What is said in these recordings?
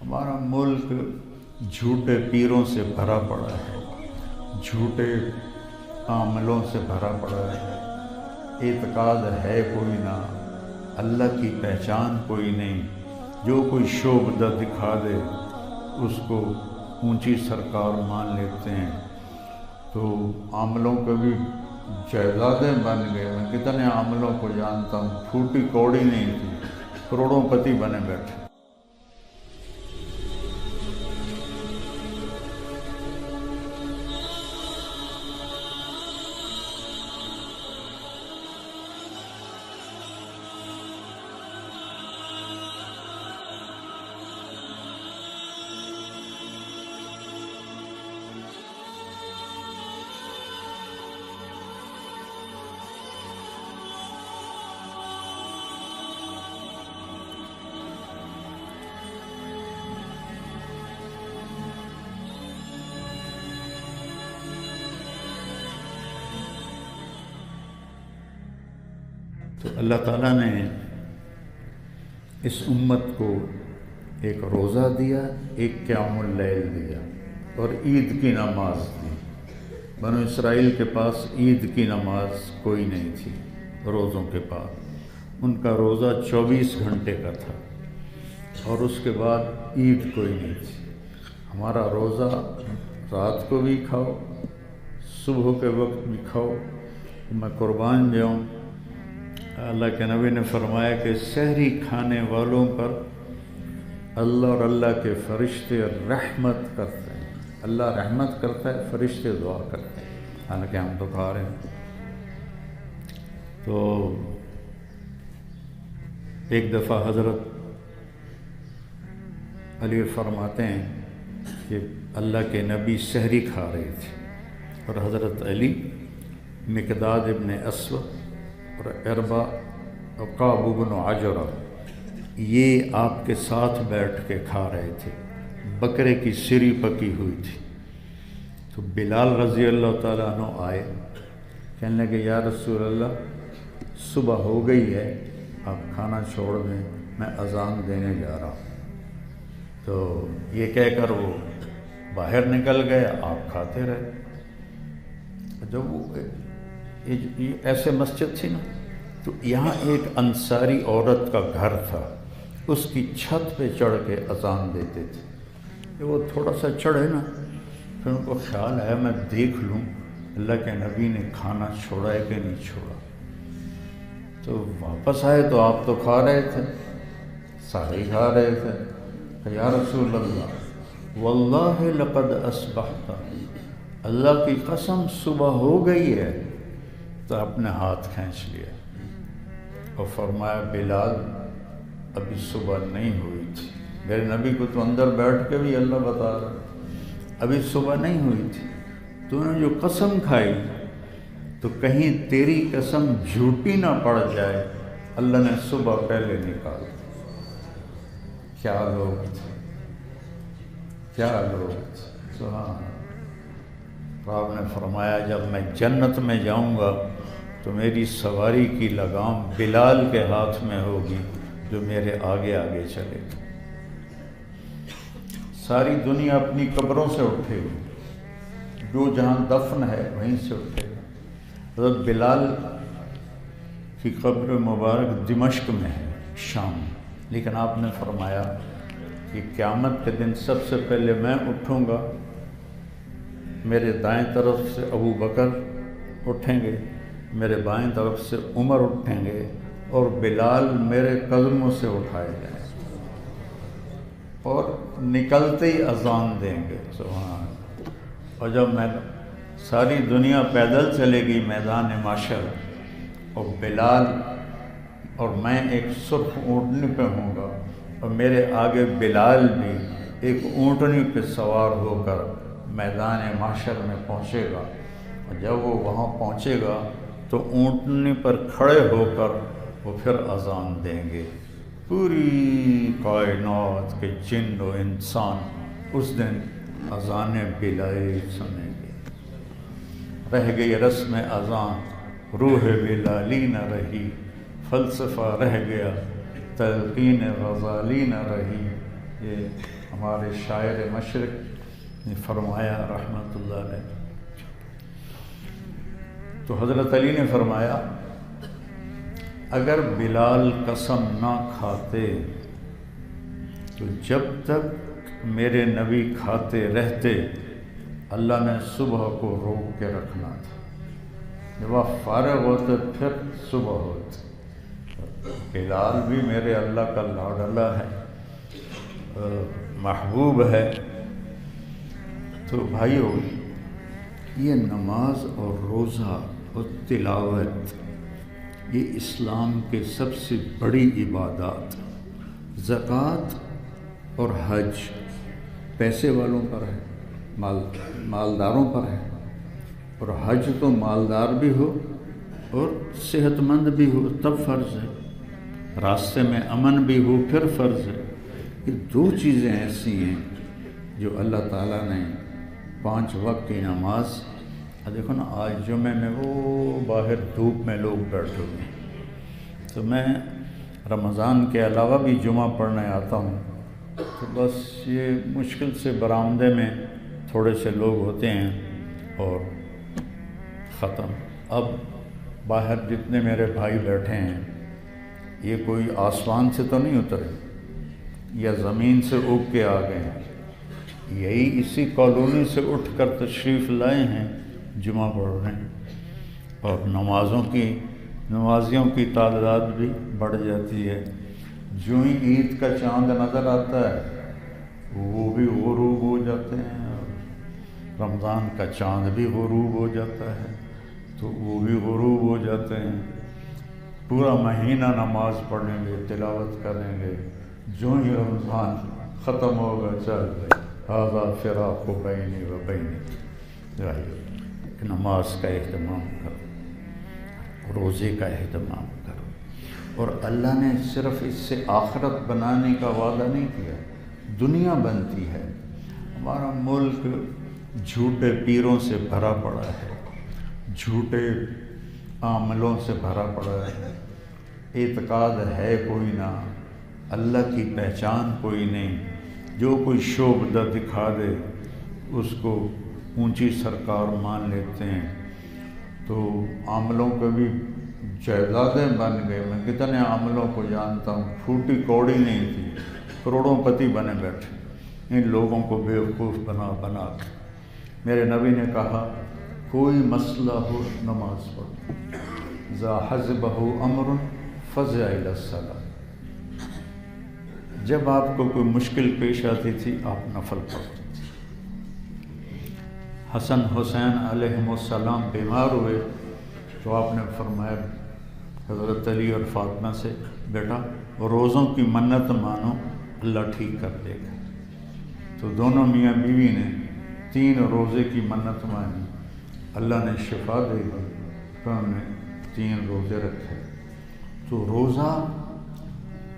ہمارا ملک جھوٹے پیروں سے بھرا پڑا ہے، جھوٹے عاملوں سے بھرا پڑا ہے، اعتقاد ہے کوئی نہ، اللہ کی پہچان کوئی نہیں، جو کوئی شعبدہ دکھا دے اس کو اونچی سرکار مان لیتے ہیں۔ تو عاملوں کے بھی جائیدادیں بن گئے، میں کتنے عاملوں کو جانتا ہوں، پھوٹی کوڑی نہیں تھی، کروڑوں پتی بنے بیٹھے۔ تو اللہ تعالیٰ نے اس امت کو ایک روزہ دیا، ایک قیام اللیل دیا اور عید کی نماز دی۔ بنو اسرائیل کے پاس عید کی نماز کوئی نہیں تھی روزوں کے بعد، ان کا روزہ 24 گھنٹے کا تھا اور اس کے بعد عید کوئی نہیں تھی۔ ہمارا روزہ رات کو بھی کھاؤ، صبح کے وقت بھی کھاؤ۔ میں قربان جاؤں، اللہ کے نبی نے فرمایا کہ سحری کھانے والوں پر اللہ اور اللہ کے فرشتے رحمت کرتے ہیں، اللہ رحمت کرتا ہے، فرشتے دعا کرتے ہیں، حالانکہ ہم تو کھا رہے ہیں۔ تو ایک دفعہ حضرت علی فرماتے ہیں کہ اللہ کے نبی سحری کھا رہے تھے اور حضرت علی، مقداد ابن اسود اور عربہ اور کعب بن عجرہ یہ آپ کے ساتھ بیٹھ کے کھا رہے تھے، بکرے کی سری پکی ہوئی تھی۔ تو بلال رضی اللہ تعالیٰ عنہ آئے، کہنے لگے یا رسول اللہ صبح ہو گئی ہے، آپ کھانا چھوڑ دیں، میں اذان دینے جا رہا ہوں۔ تو یہ کہہ کر وہ باہر نکل گئے، آپ کھاتے رہے۔ جب وہ ایسے مسجد تھی نا، تو یہاں ایک انصاری عورت کا گھر تھا، اس کی چھت پہ چڑھ کے اذان دیتے تھے۔ کہ وہ تھوڑا سا چڑھے نا، پھر ان کو خیال آیا میں دیکھ لوں اللہ کے نبی نے کھانا چھوڑا ہے کہ نہیں چھوڑا۔ تو واپس آئے تو آپ تو کھا رہے تھے، سارے کھا رہے تھے۔ کہ یا رسول اللہ واللہ لقد اصبحت، اللہ کی قسم صبح ہو گئی ہے۔ تو اپنے ہاتھ کھینچ لیا اور فرمایا بلال ابھی صبح نہیں ہوئی تھی، میرے نبی کو تو اندر بیٹھ کے بھی اللہ بتا رہا، ابھی صبح نہیں ہوئی تھی، تو نے جو قسم کھائی تو کہیں تیری قسم جھوٹی نہ پڑ جائے، اللہ نے صبح پہلے نکال۔ کیا لوگ تھے، کیا لوگ تھے، سبحان۔ آپ نے فرمایا جب میں جنت میں جاؤں گا تو میری سواری کی لگام بلال کے ہاتھ میں ہوگی جو میرے آگے آگے چلے گا۔ ساری دنیا اپنی قبروں سے اٹھے گی، جو جہاں دفن ہے وہیں سے اٹھے گا۔ حضرت بلال کی قبر مبارک دمشق میں ہے، شام، لیکن آپ نے فرمایا کہ قیامت کے دن سب سے پہلے میں اٹھوں گا، میرے دائیں طرف سے ابو بکر اٹھیں گے، میرے بائیں طرف سے عمر اٹھیں گے اور بلال میرے قدموں سے اٹھائے جائیں اور نکلتے ہی اذان دیں گے، سبحان۔ اور جب میں ساری دنیا پیدل چلے گی میدان محشر اور بلال اور میں ایک سرخ اونٹنی پہ ہوں گا اور میرے آگے بلال بھی ایک اونٹنی پہ سوار ہو کر میدان محشر میں پہنچے گا، اور جب وہ وہاں پہنچے گا تو اونٹنی پر کھڑے ہو کر وہ پھر اذان دیں گے۔ پوری کائنات کے جن و انسان اس دن اذان بلالی سنیں گے۔ رہ گئی رسم اذان، روح بلالی نہ رہی، فلسفہ رہ گیا، تلقین غزالی نہ رہی، کہ ہمارے شاعر مشرق نے فرمایا رحمۃ اللہ علیہ، تو حضرت علی نے فرمایا اگر بلال قسم نہ کھاتے تو جب تک میرے نبی کھاتے رہتے اللہ نے صبح کو روک کے رکھنا تھا، جب آپ فارغ ہوتے پھر صبح ہوتے۔ بلال بھی میرے اللہ کا لاڈلا ہے، محبوب ہے۔ تو بھائیو، یہ نماز اور روزہ اور تلاوت یہ اسلام کے سب سے بڑی عبادات، زکوٰۃ اور حج پیسے والوں پر ہے، مالداروں پر ہے، اور حج تو مالدار بھی ہو اور صحت مند بھی ہو تب فرض ہے، راستے میں امن بھی ہو پھر فرض ہے۔ یہ دو چیزیں ایسی ہیں جو اللہ تعالیٰ نے 5 وقت کی نماز، دیکھو نا آج جمعے میں وہ باہر دھوپ میں لوگ بیٹھے ہوئے ہیں، تو میں رمضان کے علاوہ بھی جمعہ پڑھنے آتا ہوں، تو بس یہ مشکل سے برآمدے میں تھوڑے سے لوگ ہوتے ہیں اور ختم۔ اب باہر جتنے میرے بھائی بیٹھے ہیں یہ کوئی آسمان سے تو نہیں اترے یا زمین سے اگ کے آ گئے ہیں، یہی اسی کالونی سے اٹھ کر تشریف لائے ہیں، جمعہ پڑھ رہے ہیں، اور نمازیوں کی تعداد بھی بڑھ جاتی ہے۔ جو ہی عید کا چاند نظر آتا ہے وہ بھی غروب ہو جاتے ہیں، اور رمضان کا چاند بھی غروب ہو جاتا ہے تو وہ بھی غروب ہو جاتے ہیں۔ پورا مہینہ نماز پڑھیں گے، تلاوت کریں گے، جو ہی رمضان ختم ہوگا چل گئے ھذا فراق بینی و بینک۔ نماز کا اہتمام کرو، روزے کا اہتمام کرو، اور اللہ نے صرف اس سے آخرت بنانے کا وعدہ نہیں کیا، دنیا بنتی ہے۔ ہمارا ملک جھوٹے پیروں سے بھرا پڑا ہے، جھوٹے عاملوں سے بھرا پڑا ہے، اعتقاد ہے کوئی نہ، اللہ کی پہچان کوئی نہیں، جو کوئی شعبدہ دکھا دے اس کو اونچی سرکار مان لیتے ہیں۔ تو عاملوں کے بھی جائیدادیں بن گئے، میں کتنے عاملوں کو جانتا ہوں، پھوٹی کوڑی نہیں تھی، کروڑوں پتی بنے بیٹھے، ان لوگوں کو بیوقوف بنا بنا کے۔ میرے نبی نے کہا کوئی مسئلہ ہو نماز پڑھو، ذا حزبہ امر فزع الی الصلاۃ، جب آپ کو کوئی مشکل پیش آتی تھی آپ نفل پڑھتے تھے۔ حسن حسین علیہم السلام بیمار ہوئے تو آپ نے فرمایا حضرت علی اور فاطمہ سے، بیٹا روزوں کی منت مانو اللہ ٹھیک کر دے گا۔ تو دونوں میاں بیوی نے 3 روزے کی منت مانی، اللہ نے شفا دے دی، تو ہم نے 3 روزے رکھے۔ تو روزہ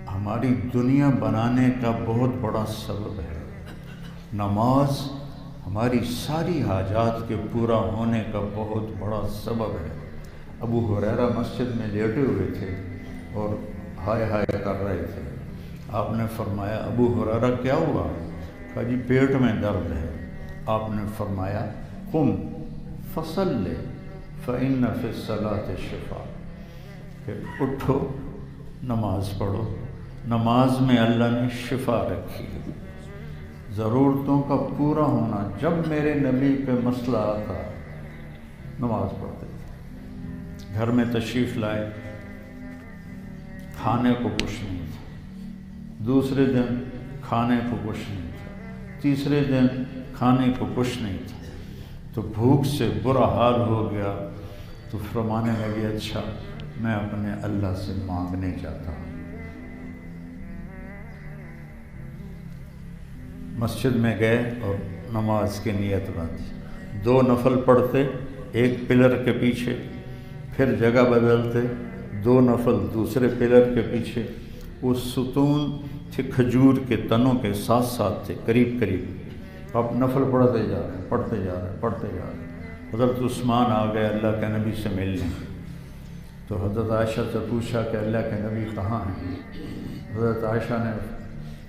ہماری دنیا بنانے کا بہت بڑا سبب ہے، نماز ہماری ساری حاجات کے پورا ہونے کا بہت بڑا سبب ہے۔ ابو ہریرہ مسجد میں لیٹے ہوئے تھے اور ہائے ہائے کر رہے تھے، آپ نے فرمایا ابو ہریرہ کیا ہوا؟ کہا جی پیٹ میں درد ہے۔ آپ نے فرمایا قم فصلی فإن فی الصلاۃ شفاء، کہ اٹھو نماز پڑھو، نماز میں اللہ نے شفا رکھی ہے۔ ضرورتوں کا پورا ہونا، جب میرے نبی پہ مسئلہ آتا نماز پڑھتے تھے، گھر میں تشریف لائے کھانے کو کچھ نہیں تھا، دوسرے دن کھانے کو کچھ نہیں تھا، تیسرے دن کھانے کو کچھ نہیں تھا، تو بھوک سے برا حال ہو گیا، تو فرمانے لگے اچھا میں اپنے اللہ سے مانگنے جاتا ہوں۔ مسجد میں گئے اور نماز کی نیت باندھی، 2 نفل پڑھتے ایک پلر کے پیچھے، پھر جگہ بدلتے 2 نفل دوسرے پلر کے پیچھے، وہ ستون تھے کھجور کے تنوں کے ساتھ ساتھ تھے، قریب قریب، آپ نفل پڑھتے جا رہے ہیں، پڑھتے جا رہے ہیں، پڑھتے جا رہے ہیں۔ حضرت عثمان آ گئے اللہ کے نبی سے ملنے، تو حضرت عائشہ سے پوچھا کہ اللہ کے نبی کہاں ہیں؟ حضرت عائشہ نے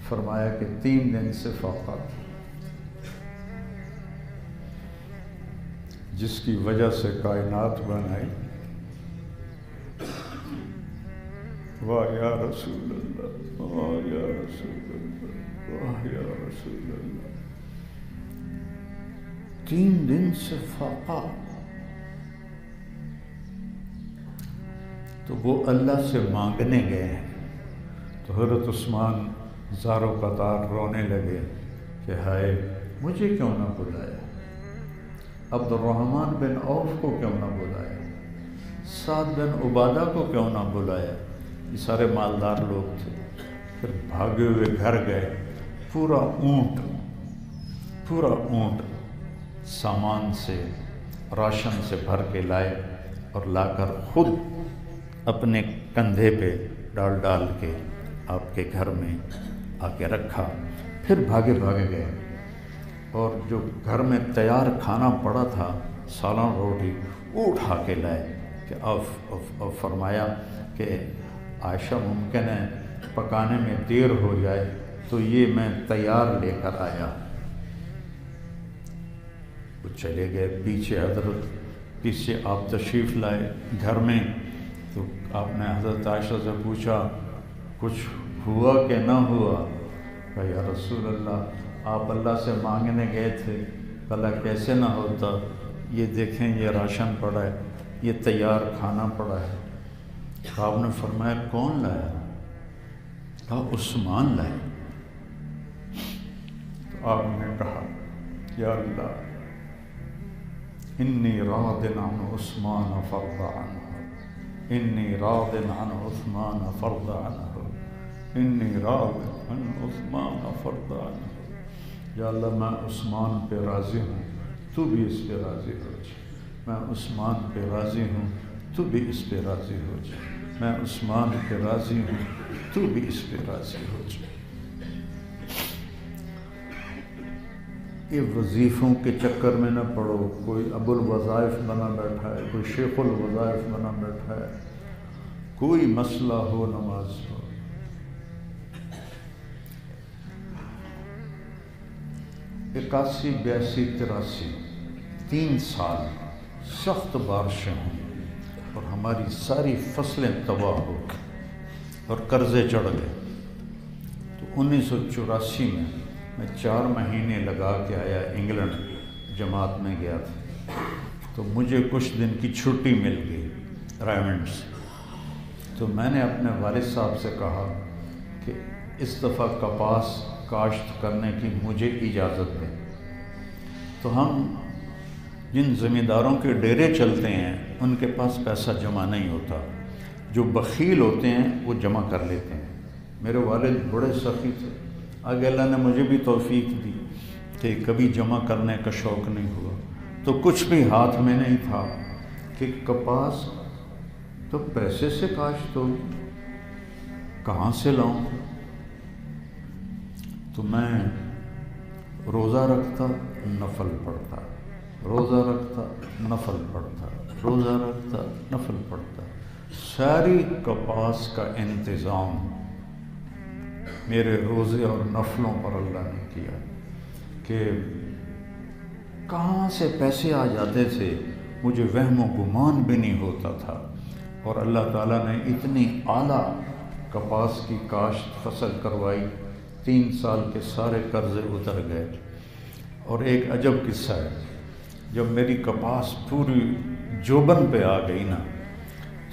فرمایا کہ 3 دن سے فاقہ تھا، جس کی وجہ سے کائنات بنائی۔ واہ یا رسول اللہ، واہ یا رسول اللہ، واہ یا رسول اللہ۔ 3 دن سے فاقہ، تو وہ اللہ سے مانگنے گئے ہیں، تو حضرت عثمان زاروں قطار رونے لگے کہ ہائے مجھے کیوں نہ بلایا، عبد الرحمن بن عوف کو کیوں نہ بلایا، سعد بن عبادہ کو کیوں نہ بلایا، یہ سارے مالدار لوگ تھے۔ پھر بھاگے ہوئے گھر گئے، پورا اونٹ سامان سے، راشن سے بھر کے لائے، اور لا کر خود اپنے کندھے پہ ڈال کے آپ کے گھر میں آ کے رکھا۔ پھر بھاگے گئے، اور جو گھر میں تیار کھانا پڑا تھا، سالن روٹی، وہ اٹھا کے لائے کہ اور فرمایا کہ عائشہ ممکن ہے پکانے میں دیر ہو جائے، تو یہ میں تیار لے کر آیا۔ وہ چلے گئے پیچھے آپ تشریف لائے گھر میں، تو آپ نے حضرت عائشہ سے پوچھا کچھ ہوا کہ نہ ہوا؟ کہا یا رسول اللہ آپ اللہ سے مانگنے گئے تھے، بھلا کیسے نہ ہوتا، یہ دیکھیں یہ راشن پڑا ہے، یہ تیار کھانا پڑا ہے۔ آپ نے فرمایا کون لایا؟ کہا عثمان لائے۔ تو آپ نے کہا یا اللہ انی راض عن عثمان فرض عنہ، انی راض عن عثمان فرض عنہ، انی راض عن عثمان فرض عنہ۔ یا اللہ میں عثمان پہ راضی ہوں، تو بھی اس پہ راضی ہو جائے، میں عثمان پہ راضی ہوں، تو بھی اس پہ راضی ہو جائے، میں عثمان پہ راضی ہوں، تو بھی اس پہ راضی ہو جائے۔ یہ وظیفوں کے چکر میں نہ پڑو، کوئی ابو الوظائف بنا بیٹھا ہے، کوئی شیخ الوظائف بنا بیٹھا ہے، کوئی مسئلہ ہو نماز ہو۔ 81، 82، 83 3 سال سخت بارشیں ہوئیں اور ہماری ساری فصلیں تباہ ہو گئی اور قرضے چڑھ گئے۔ تو 1984 میں 4 مہینے لگا کے آیا انگلینڈ، جماعت میں گیا تھا، تو مجھے کچھ دن کی چھٹی مل گئی رائمنڈ سے۔ تو میں نے اپنے والد صاحب سے کہا کہ اس دفعہ کپاس کاشت کرنے کی مجھے اجازت دیں۔ تو ہم جن زمینداروں کے ڈیرے چلتے ہیں ان کے پاس پیسہ جمع نہیں ہوتا، جو بخیل ہوتے ہیں وہ جمع کر لیتے ہیں۔ میرے والد بڑے سخی تھے، آگے اللہ نے مجھے بھی توفیق دی کہ کبھی جمع کرنے کا شوق نہیں ہوا، تو کچھ بھی ہاتھ میں نہیں تھا کہ کپاس تو پیسے سے کاشت ہو، کہاں سے لاؤں؟ تو میں روزہ رکھتا، نفل پڑھتا، روزہ رکھتا، نفل پڑھتا، روزہ رکھتا، نفل پڑھتا۔ ساری کپاس کا انتظام میرے روزے اور نفلوں پر اللہ نے کیا کہ کہاں سے پیسے آ جاتے تھے مجھے وہم و گمان بھی نہیں ہوتا تھا، اور اللہ تعالیٰ نے اتنی اعلیٰ کپاس کی کاشت فصل کروائی، 3 سال کے سارے قرضے اتر گئے۔ اور ایک عجب قصہ ہے، جب میری کپاس پوری جوبن پہ آ گئی نا،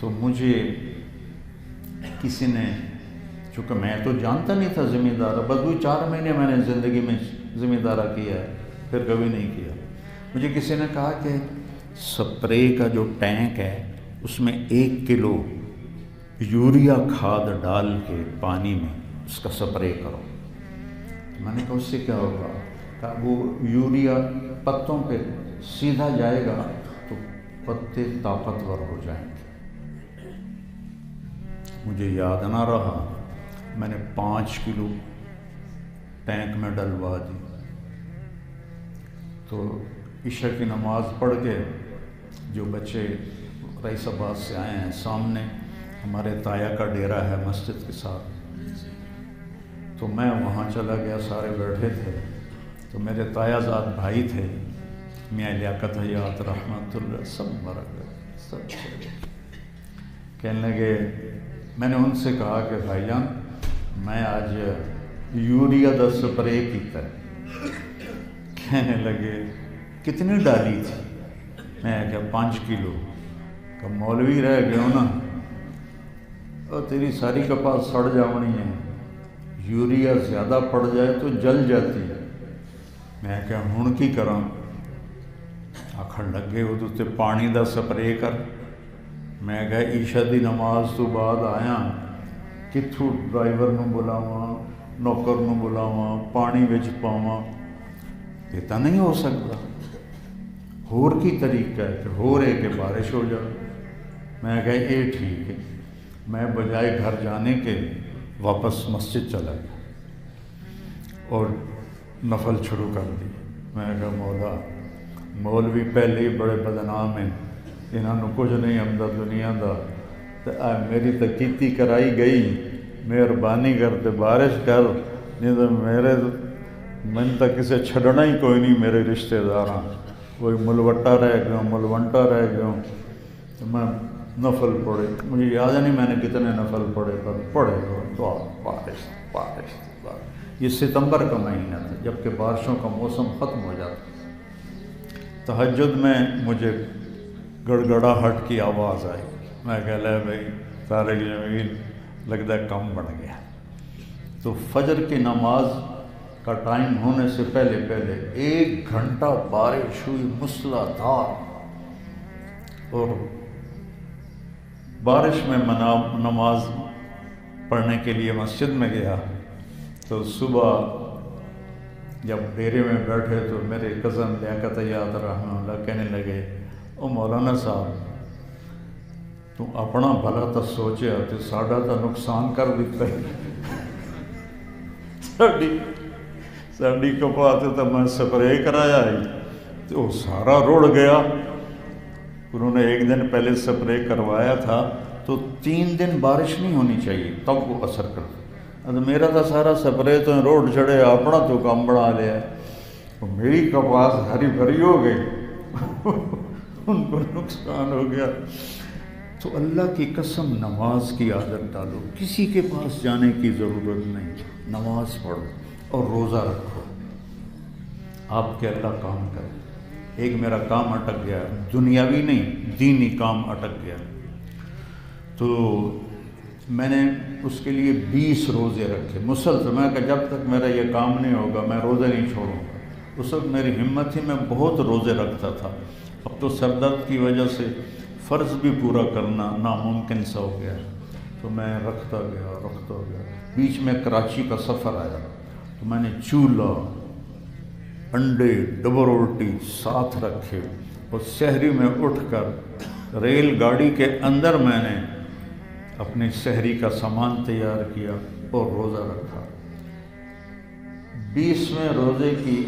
تو مجھے کسی نے، چونکہ میں تو جانتا نہیں تھا زمیندارہ، بس وہ 4 مہینے میں نے زندگی میں زمیندارہ کیا ہے، پھر کبھی نہیں کیا، مجھے کسی نے کہا کہ سپرے کا جو ٹینک ہے اس میں 1 کلو یوریا کھاد ڈال کے پانی میں اس کا سپرے کرو۔ میں نے کہا اس سے کیا ہوگا؟ کہ وہ یوریا پتوں پہ سیدھا جائے گا تو پتے طاقتور ہو جائیں گے۔ مجھے یاد نہ رہا، میں نے 5 کلو ٹینک میں ڈلوا دی۔ تو عشاء کی نماز پڑھ کے جو بچے رئیس آباد سے آئے ہیں، سامنے ہمارے تایا کا ڈیرا ہے مسجد کے ساتھ، تو میں وہاں چلا گیا، سارے بیٹھے تھے، تو میرے تایا زاد بھائی تھے، میاں لیاقت حیات رحمۃ اللہ، سب مر گئے، سب چلے گئے۔ کہنے لگے، میں نے ان سے کہا کہ بھائی جان میں آج یوریا دا سپرے کیتا ہے۔ کہنے لگے کتنی ڈالی تھی؟ میں کہا 5 کلو۔ کہ مولوی رہ گئے ہو نا، اور تیری ساری کپاس سڑ جاونی ہے، یوریا زیادہ پڑ جائے تو جل جاتی ہے۔ میں کہا ہن کی کراں؟ آکھن لگے وہ تے پانی دا سپرے کر۔ میں کہا عشاء دی نماز تو بعد آیا، کتھوں ڈرائیور نو بلاواں، نوکر نو بلاواں، پانی وچ پاواں، یہ تو نہیں ہو سکتا۔ ہور کی طریقہ ہے کہ ہو رہے کہ بارش ہو جائے۔ میں کہا یہ ٹھیک ہے۔ میں بجائے گھر جانے کے واپس مسجد چلا گیا اور نفل شروع کر دی۔ میں کہا مولا مولوی پہلے ہی بڑے بدنام ہیں، انہوں کچھ نہیں آمدا دنیا دا، تے میری تو کیتی کرائی گئی، مہربانی کر تے بارش کر، نہیں تو میں تو کسے چھڈنا ہی کوئی نہیں، میرے رشتہ داراں کوئی ملوٹا رہ گیا، ملوٹا رہ گیا۔ تو میں نفل پڑھے، مجھے یاد نہیں میں نے کتنے نفل پڑھے، پر پڑھے تو بارش بارش بارش۔ یہ ستمبر کا مہینہ تھا، جب کہ بارشوں کا موسم ختم ہو جاتا۔ تہجد میں مجھے گڑگڑاہٹ کی آواز آئی۔ میں کہا لے بھائی طارق جمیل لگتا ہے کم بڑھ گیا۔ تو فجر کی نماز کا ٹائم ہونے سے پہلے 1 گھنٹہ بارش ہوئی موسلادھار، اور بارش میں نماز پڑھنے کے لیے مسجد میں گیا تو صبح جب ڈیرے میں بیٹھے تو میرے کزن لیاقت حیات رحمہ اللہ کہنے لگے، او مولانا صاحب تو اپنا بھلا تو سوچیا تو ساڈا تو نقصان کر دیتا ہے۔ ساڈی کپاس تو میں سپرے کرایا ہے تو وہ سارا رڑ گیا۔ انہوں نے 1 دن پہلے سپرے کروایا تھا تو 3 دن بارش نہیں ہونی چاہیے تب وہ اثر کرتا۔ اب میرا تو سارا سپرے تو روڈ چڑھے، اپنا تو کام بڑھا لیا، میری کپاس ہری بھری ہو گئی، ان کو نقصان ہو گیا۔ تو اللہ کی قسم نماز کی عادت ڈالو، کسی کے پاس جانے کی ضرورت نہیں، نماز پڑھو اور روزہ رکھو، آپ کے اللہ کام کرے۔ ایک میرا کام اٹک گیا، دنیاوی نہیں دینی کام اٹک گیا، تو میں نے اس کے لیے 20 روزے رکھے مسلسل۔ میں کہ جب تک میرا یہ کام نہیں ہوگا میں روزے نہیں چھوڑوں گا۔ اس وقت میری ہمت تھی، میں بہت روزے رکھتا تھا، اب تو سر درد کی وجہ سے فرض بھی پورا کرنا ناممکن سا ہو گیا، تو میں رکھتا گیا۔ بیچ میں کراچی کا سفر آیا تو میں نے چولہا، انڈے، ڈبل روٹی ساتھ رکھے، اور سحری میں اٹھ کر ریل گاڑی کے اندر میں نے اپنی سحری کا سامان تیار کیا اور روزہ رکھا۔ 20ویں روزے کی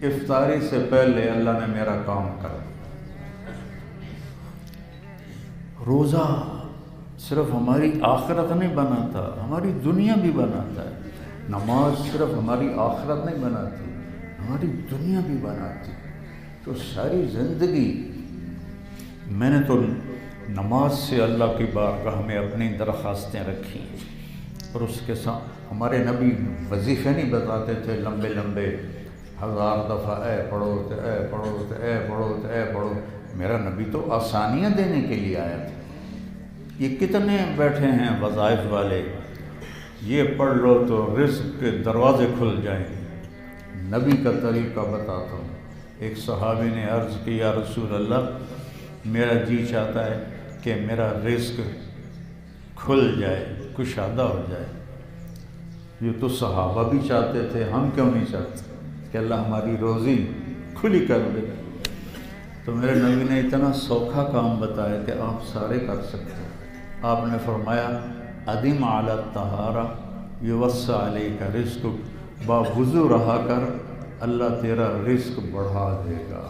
افطاری سے پہلے اللہ نے میرا کام کرا۔ روزہ صرف ہماری آخرت نہیں بناتا، ہماری دنیا بھی بناتا ہے۔ نماز صرف ہماری آخرت نہیں بناتی، ہماری دنیا بھی بناتی۔ تو ساری زندگی میں نے تو نماز سے اللہ کی بارگاہ میں اپنی درخواستیں رکھی، اور اس کے ساتھ ہمارے نبی وظیفے نہیں بتاتے تھے لمبے لمبے 1000 دفعہ اے پڑھو تو اے پڑھو تو اے پڑھو تو اے پڑھو۔ میرا نبی تو آسانیاں دینے کے لیے آیا تھا۔ یہ کتنے بیٹھے ہیں وظائف والے، یہ پڑھ لو تو رزق کے دروازے کھل جائیں گے۔ نبی کا طریقہ بتاتا ہوں۔ ایک صحابی نے عرض کی، یا رسول اللہ میرا جی چاہتا ہے کہ میرا رزق کھل جائے، کشادہ ہو جائے۔ یہ تو صحابہ بھی چاہتے تھے، ہم کیوں نہیں چاہتے کہ اللہ ہماری روزی کھلی کر دے؟ تو میرے نبی نے اتنا سوکھا کام بتایا کہ آپ سارے کر سکتے ہیں۔ آپ نے فرمایا ادم علی الطہارہ یوسع علیک رزقک، با وضو رہا کر اللہ تیرا رزق بڑھا دے گا۔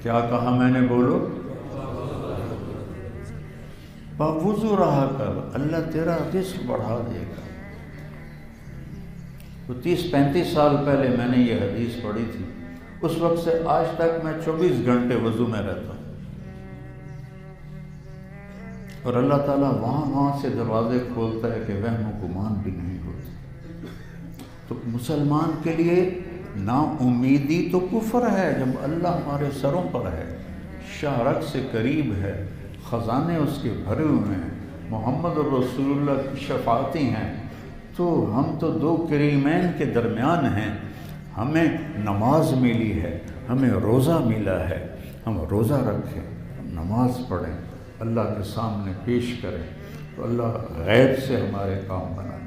کیا کہا میں نے؟ بولو، با وضو رہا کر اللہ تیرا رزق بڑھا دے گا۔ تو 30-35 سال پہلے میں نے یہ حدیث پڑھی تھی، اس وقت سے آج تک میں 24 گھنٹے وضو میں رہتا ہوں، اور اللہ تعالیٰ وہاں سے دروازے کھولتا ہے کہ وہم و گمان بھی نہیں ہوتا۔ تو مسلمان کے لیے نا امیدی تو کفر ہے جب اللہ ہمارے سروں پر ہے، شارک سے قریب ہے، خزانے اس کے بھرے ہوئے ہیں، محمد رسول اللہ کی شفاعتی ہیں، تو ہم تو دو کریمین کے درمیان ہیں۔ ہمیں نماز ملی ہے، ہمیں روزہ ملا ہے، ہم روزہ رکھیں، نماز پڑھیں، اللہ کے سامنے پیش کریں تو اللہ غیب سے ہمارے کام بنائیں۔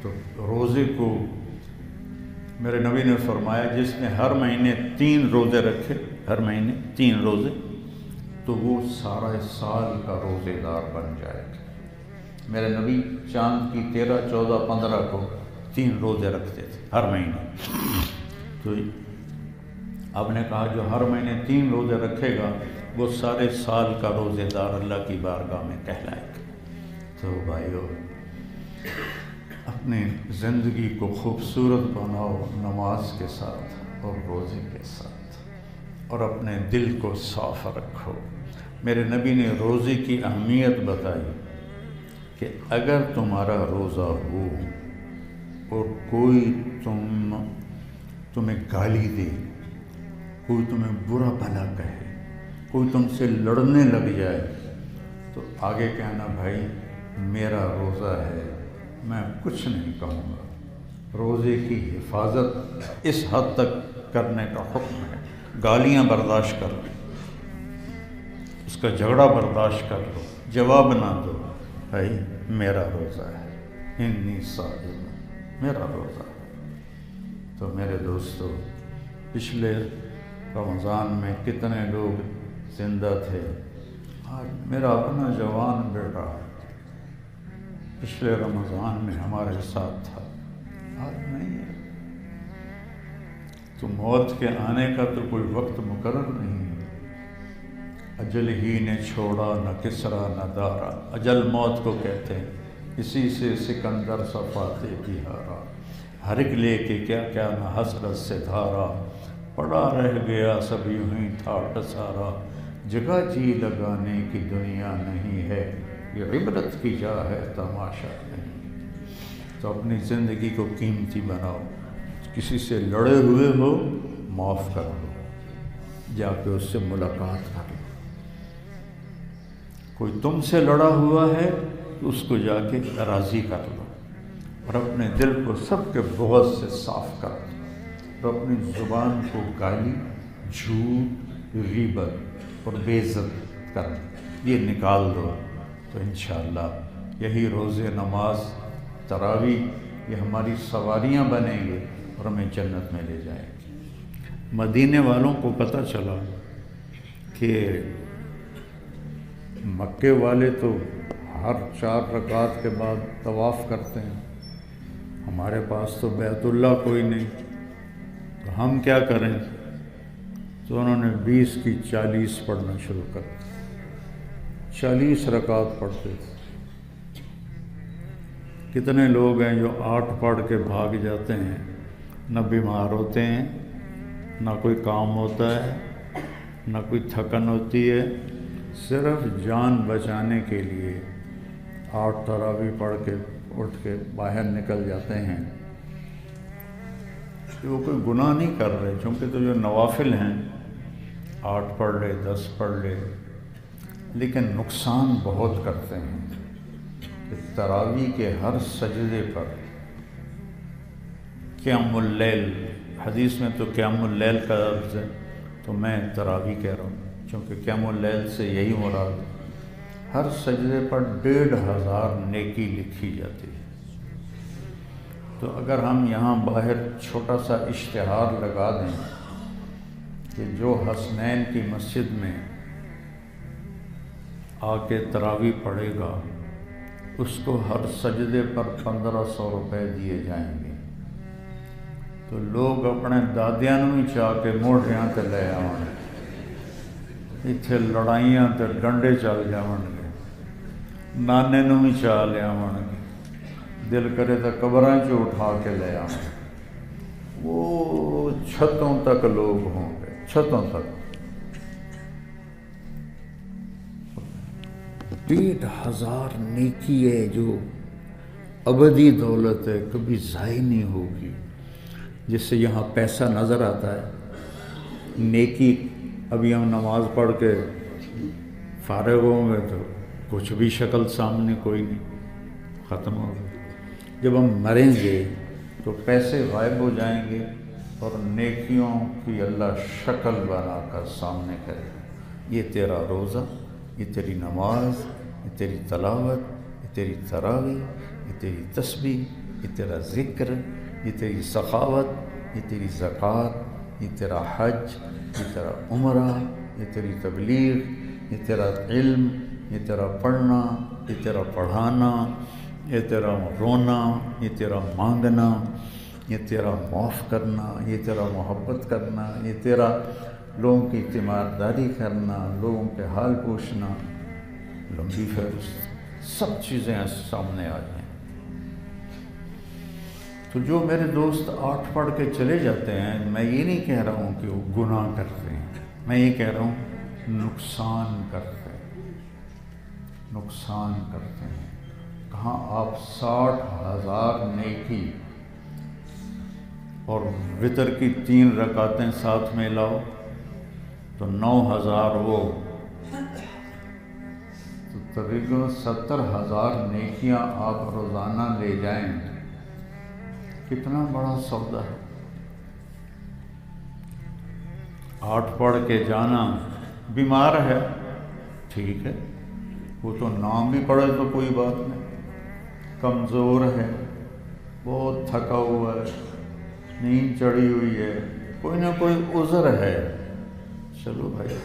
تو روزے کو میرے نبی نے فرمایا جس نے ہر مہینے 3 روزے رکھے، ہر مہینے 3 روزے، تو وہ سارا سال کا روزے دار بن جائے گا۔ میرے نبی چاند کی 13، 14، 15 کو 3 روزے رکھتے تھے ہر مہینے۔ تو آپ نے کہا جو ہر مہینے 3 روزے رکھے گا وہ سارے سال کا روزے دار اللہ کی بارگاہ میں کہلائے گا۔ تو بھائیو، اپنی زندگی کو خوبصورت بناؤ نماز کے ساتھ اور روزے کے ساتھ، اور اپنے دل کو صاف رکھو۔ میرے نبی نے روزے کی اہمیت بتائی کہ اگر تمہارا روزہ ہو اور کوئی تمہیں گالی دے، کوئی تمہیں برا بھلا کہے، کوئی تم سے لڑنے لگ جائے، تو آگے کہنا بھائی میرا روزہ ہے، میں کچھ نہیں کہوں گا۔ روزے کی حفاظت اس حد تک کرنے کا حکم ہے۔ گالیاں برداشت کر لو، اس کا جھگڑا برداشت کر لو، جواب نہ دو، بھائی میرا روزہ ہے، انی صائم، میرا روزہ ہے۔ تو میرے دوستو، پچھلے رمضان میں کتنے لوگ زندہ تھے؟ آج میرا اپنا جوان بیٹا پچھلے رمضان میں ہمارے ساتھ تھا، آج نہیں ہے۔ تو موت کے آنے کا تو کوئی وقت مقرر نہیں ہے۔ اجل ہی نے چھوڑا نہ کسرا نہ دارا، اجل موت کو کہتے ہیں، اسی سے سکندر صفاتے بھی ہارا، ہر ایک لے کے کیا کیا نہ حسرت سے دھارا، پڑا رہ گیا سب یوں ہی ٹھاٹ سارا، جگہ جی لگانے کی دنیا نہیں ہے، یہ عبرت کی جا ہے تماشا نہیں۔ تو اپنی زندگی کو قیمتی بناؤ، کسی سے لڑے ہوئے ہو معاف کر دو، جا کے اس سے ملاقات کر لو۔ کوئی تم سے لڑا ہوا ہے تو اس کو جا کے راضی کر لو، اور اپنے دل کو سب کے بغض سے صاف کر دو، اور اپنی زبان کو گالی، جھوٹ، غیبت اور بے عزت کر یہ نکال دو، تو انشاءاللہ یہی روزے، نماز، تراویح یہ ہماری سواریاں بنیں گے اور ہمیں جنت میں لے جائیں گے۔ مدینے والوں کو پتہ چلا کہ مکے والے تو ہر 4 رکعت کے بعد طواف کرتے ہیں، ہمارے پاس تو بیت اللہ کوئی نہیں، تو ہم کیا کریں؟ تو انہوں نے 20 کی 40 پڑھنا شروع کر دیا، 40 رکعت پڑھتے تھے۔ کتنے لوگ ہیں جو 8 پڑھ کے بھاگ جاتے ہیں، نہ بیمار ہوتے ہیں، نہ کوئی کام ہوتا ہے، نہ کوئی تھکن ہوتی ہے، صرف جان بچانے کے لیے 8 تراویح پڑھ کے اٹھ کے باہر نکل جاتے ہیں۔ وہ کوئی گناہ نہیں کر رہے، چونکہ تو جو نوافل ہیں 8 پڑھ لے، 10 پڑھ لے، لیکن نقصان بہت کرتے ہیں کہ تراویح کے ہر سجدے پر قیام اللیل، حدیث میں تو قیام اللیل کا لفظ ہے، تو میں تراویح کہہ رہا ہوں چونکہ قیام اللیل سے یہی مراد ہے۔ ہر سجدے پر 1500 نیکی لکھی جاتی ہے۔ تو اگر ہم یہاں باہر چھوٹا سا اشتہار لگا دیں کہ جو حسنین کی مسجد میں آ کے تراویح پڑھے گا اس کو ہر سجدے پر 1500 روپے دیے جائیں گے، تو لوگ اپنے دادیاں نوں ہی چاہ کے موڑیاں تے لے آؤں گے، اتھے لڑائیاں تے ڈنڈے چل جاؤں گے، نانے نوں ہی چاہ لے آؤں گے، دل کرے تو قبراں چ اٹھا کے لے آؤں، وہ چھتوں تک لوگ ہوں گے، چھتوں تک 1,500 نیکی ہے جو ابدی دولت ہے، کبھی ضائع نہیں ہوگی۔ جس سے یہاں پیسہ نظر آتا ہے، نیکی ابھی ہم نماز پڑھ کے فارغ ہوں گے تو کچھ بھی شکل سامنے کوئی نہیں، ختم ہو گئی۔ جب ہم مریں گے تو پیسے غائب ہو جائیں گے اور نیکیوں کی اللہ شکل بنا کر سامنے کرے گا۔ یہ تیرا روزہ، یہ تیری نماز، یہ تیری تلاوت، یہ تیری تراویح، یہ تیری تسبیح، یہ تیرا ذکر، یہ تیری سخاوت، یہ تیری زکوٰۃ، یہ تیرا حج، یہ تیرا عمرہ، یہ تیری تبلیغ، یہ تیرا علم، یہ تیرا پڑھنا، یہ تیرا پڑھانا، یہ تیرا رونا، یہ تیرا مانگنا، یہ تیرا معاف کرنا، یہ تیرا محبت کرنا، یہ تیرا لوگوں کی تیمارداری کرنا، لوگوں کے حال پوچھنا، لمبی فہرست، سب چیزیں سامنے آ جائیں۔ تو جو میرے دوست 8 پڑھ کے چلے جاتے ہیں، میں یہ نہیں کہہ رہا ہوں کہ وہ گناہ کرتے ہیں، میں یہ کہہ رہا ہوں نقصان کرتے ہیں، نقصان کرتے ہیں۔ کہاں آپ 60,000 نیکی اور وتر کی 3 رکعتیں ساتھ میں لاؤ تو 9,000 وہ، تو تقریباً 70,000 نیکیاں آپ روزانہ لے جائیں، کتنا بڑا سودا ہے۔ 8 پڑھ کے جانا، بیمار ہے ٹھیک ہے، وہ تو نام بھی پڑھے تو کوئی بات نہیں، کمزور ہے، بہت تھکا ہوا ہے، نیند چڑھی ہوئی ہے، کوئی نہ کوئی عذر ہے، چلو بھائی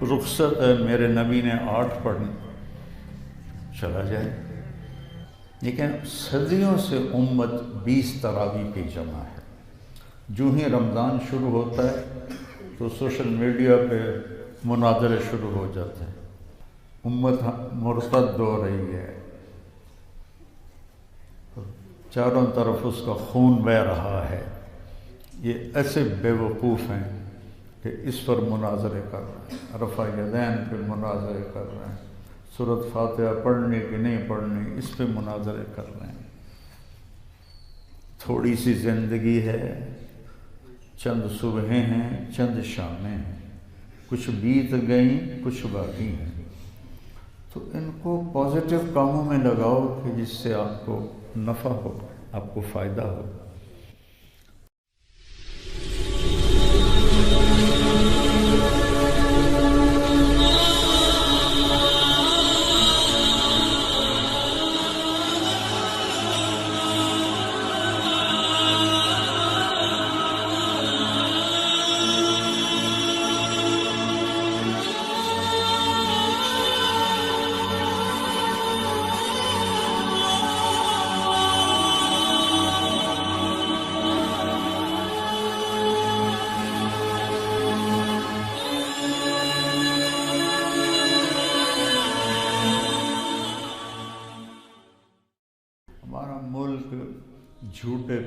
رخصت ہے، میرے نبی نے 8 پڑھنے، چلا جائے۔ لیکن صدیوں سے امت 20 تراویح پہ جمع ہے۔ جو ہی رمضان شروع ہوتا ہے تو سوشل میڈیا پہ مناظرے شروع ہو جاتے ہیں، امت مرتد ہو رہی ہے، چاروں طرف اس کا خون بہہ رہا ہے۔ یہ ایسے بے وقوف ہیں کہ اس پر مناظرے کر رہے ہیں، رفع یدین پہ مناظرے کر رہے ہیں، سورۃ فاتحہ پڑھنے کی نہیں پڑھنی اس پہ مناظرے کر رہے ہیں۔ تھوڑی سی زندگی ہے، چند صبحیں ہیں، چند شامیں ہیں، کچھ بیت گئیں، کچھ باقی ہیں، تو ان کو پازیٹیو کاموں میں لگاؤ کہ جس سے آپ کو نفع ہو، آپ کو فائدہ ہو۔ ہمارا ملک جھوٹے